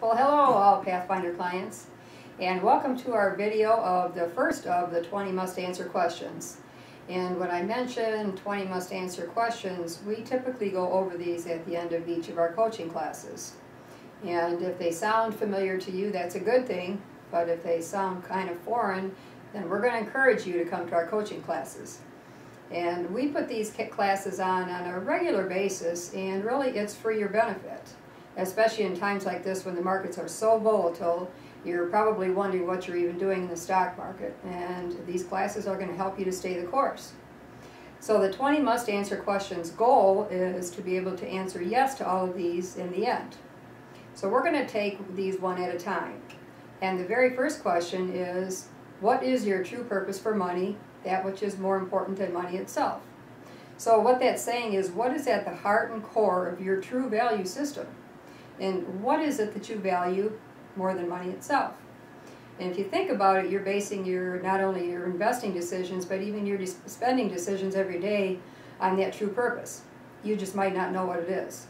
Well, hello all Pathfinder clients, and welcome to our video of the first of the 20 must-answer questions. And when I mention 20 must-answer questions, we typically go over these at the end of each of our coaching classes. And if they sound familiar to you, that's a good thing, but if they sound kind of foreign, then we're going to encourage you to come to our coaching classes. And we put these classes on a regular basis, and really it's for your benefit. Especially in times like this when the markets are so volatile, you're probably wondering what you're even doing in the stock market. And these classes are going to help you to stay the course. So the 20 must-answer questions goal is to be able to answer yes to all of these in the end. So we're going to take these one at a time. And the very first question is, what is your true purpose for money, that which is more important than money itself? So what that's saying is, what is at the heart and core of your true value system? And what is it that you value more than money itself? And if you think about it, you're basing not only your investing decisions, but even your spending decisions every day on that true purpose. You just might not know what it is.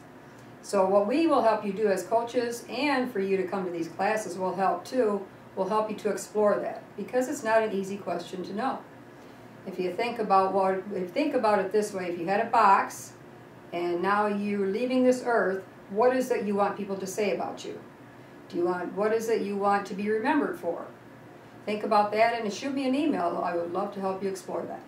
So what we will help you do as coaches, and for you to come to these classes will help too, will help you to explore that, because it's not an easy question to know. If you think about it this way, if you had a box and now you're leaving this earth, what is it you want people to say about you? What is it you want to be remembered for? Think about that and shoot me an email. I would love to help you explore that.